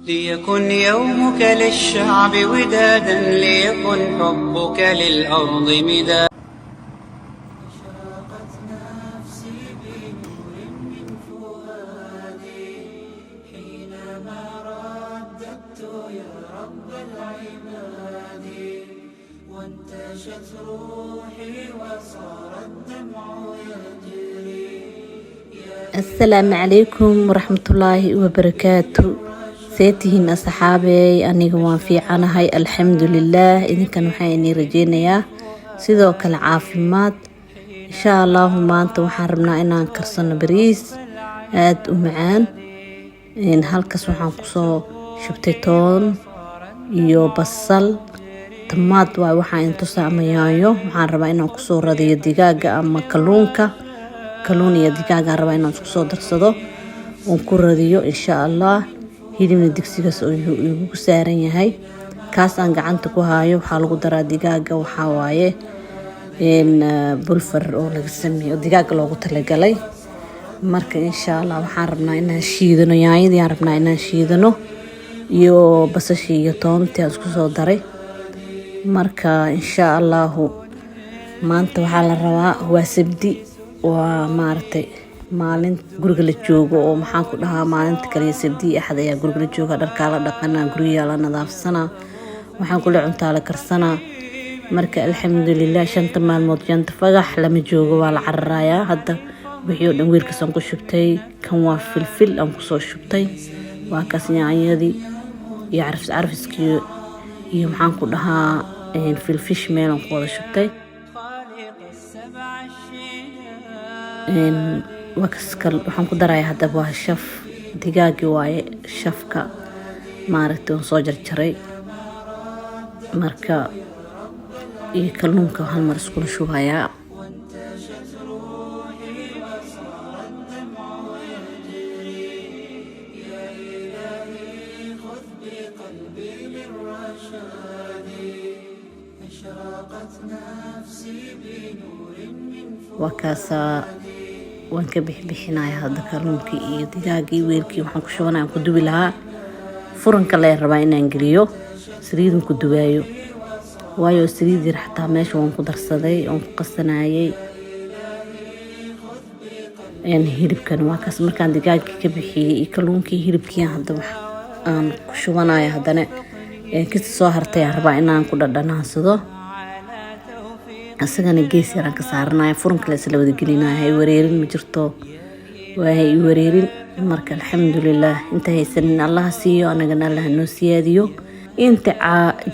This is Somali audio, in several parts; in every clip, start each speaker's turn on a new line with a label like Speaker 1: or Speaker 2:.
Speaker 1: ليكن يومك للشعب ودادا، ليكن حبك للأرض مدادا. أشرقت نفسي بنور من فؤادي حينما رددت يا رب العباد، وانتشت روحي وصار الدمع يجري.
Speaker 2: السلام عليكم ورحمة الله وبركاته. سيتهن أصحابي أنيق وان في عنهاي الحمد لله. إذن كانوا حيني رجينيا سيدوك العافيمات إن شاء الله. ما أنت وحاربنا إنا نكرسنا بريس آد ومعان إن هالكس وحان قصو شبتيتون يو بصل تماد واي وحان انتو ساميايو وحان ربا إنا قصو رضي الدقاق أما كالوني الدقاق ربا إنا قصو درسدو ونكو رضيو إن شاء الله. hilibna digsigaas oo igu saaran yahay kaas aan gacanta ku haayo. waxaa lagu daraa digaaga, waxaa waaye bulfar oo laga sameeyo digaaga loogu talagalay. marka insha Allah waxaan rabnaa inaan shiidano yaanyadii, aan rabnaa inaan shiidano iyo basashii iyo toontii aan isku soo daray. marka insha Allah maanta waxaa la rabaa waa sabti, waa maartay maalin guriga la joogo oo maxaan ku dhahaa maalinta kaliya sabti axad ayaa guriga la jooga, dharka la dhaqana, guriga la nadaafsana, waxaan kula cuntaa la karsana. marka alxamdulillah shanta maalmood janta fagax lama joogo, waa la cararayaa. hadda wixii oo dhan weelkaas aan ku shubtay. kan waa filfil aan ku soo shubtay, waa kaas yaanyadii iyo carfiskii iyo maxaan ku dhahaa filfish meel aan ku wada shubtay. waxaan ku darayaa hadda waa shaf digaagi waaye, shafka maaragtay oo soo jarjaray. marka iyo kalluunka hal mar isku shubayaa. وكاسا waan ka bixinayaa hadda kalluunkii iyo digaagii weelkii. waxaan ku shubanayaa ku dubi lahaa furanka la rabaa inaan geliyo saliid ku dubaayo, waayo saliid yar xataa meesha waan ku darsaday oo ku qasanayay. hilibkan waa kaas markaan digaagii ka bixiyay iyo kalluunkii hilibkii hadda aan ku shubanayaa. haddana kista soo hartay aan rabaa inaan ku dhadhanaansado. asagana gees yaraan ka saaranaya, furanka la isla wada gelinaya. hay wareerin ma jirto, waa hay wareerin. marka alxamdulillah inta haysanin Allah siiyo, anagana Allah noo siyaadiyo. inta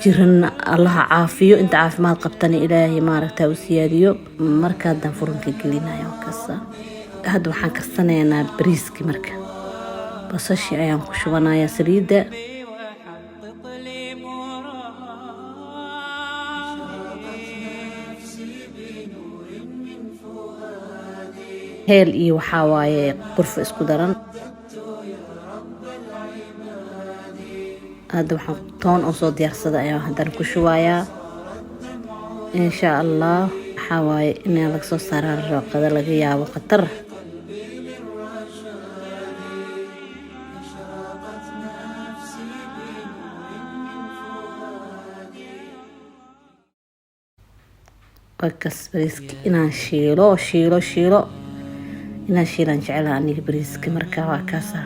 Speaker 2: jiran Allah caafiyo, inta caafimaad qabtana Ilaahay maaragtaa u siyaadiyo. marka haddaan furanka gelinayo kasa hadda waxaan karsanaynaa bariiski. marka basashi ayaan ku shubanayaa saliida. heel iyo waxaa waaye qurfo isku daran. hadda waxaan toon oo soo diyaarsada ayaa haddana ku shubayaa insha Allah. waxaa waaye inaa laga soo saaraa raqada laga yaabo khatar. wakas bariiski inaan shiilo inaan shiilaan jeclaa aniga bariiska. marka waa kaasa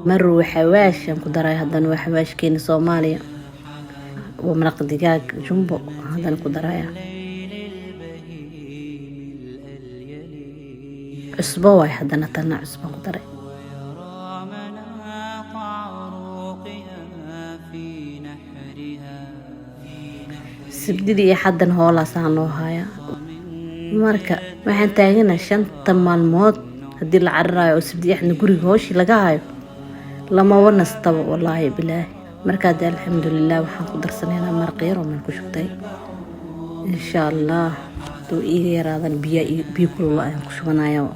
Speaker 2: maruu xawaashan ku daray. haddana waa xawaashkeena Soomaaliya, waa maraq digaag jumbo haddana ku daraya. cusbo waay haddana tana cusbo ku daray. sabdidii iyo xaddan hoolaasaan loo hayaa. marka waxaan taagana 5 maalmood haddii la cararayo oo sabdi axna guriga hooshii laga hayo lama wanastaba wallaahi bilaahi. marka hadda alxamdulillah waxaan ku darsanaynaa maraq yar oo meel ku shubtay insha Allah. duu iiga yaraadan biyo kulul ayaan ku shubanayaa.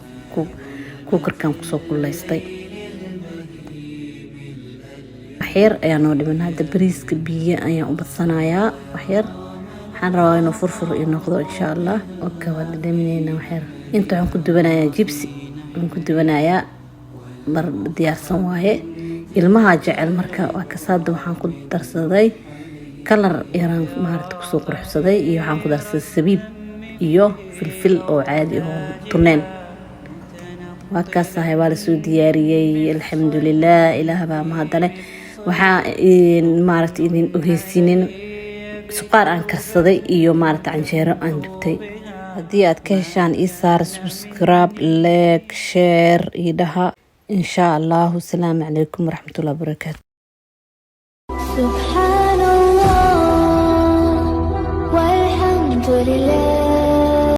Speaker 2: kuukarkaan kusoo kulaystay. waxyar ayaa noo dhiman. hadda bariiska biyo ayaan u badsanayaa waxyar. waxaan rabaa inuu furfur ii noqdo insha Allah. oo ka wada dhaminayna waxyar. inta waxaan ku dubanayaa jibsi, waxaan ku dubanayaa mar diyaarsan waaye ilmaha jecel marka waa kasaada waxaan ku darsaday kalar yaraan maaragta kusoo quruxsaday iyo waxaan ku darsaday sabiib iyo filfil oo caadi oo tuneen waa kaasahay waa lasoo diyaariyey alxamdulilah ilaah baa mahadale waxaa maaragta idin ogeysiinin suqaar aan karsaday iyo maaragta canjeero aan dubtay haddii aad ka heshaan ii saar subscribe like share iyo dhaha insha allahu asalaamu calaykum waraxmatullahi wabarakaatu
Speaker 3: subxaan allah walxamdu lilah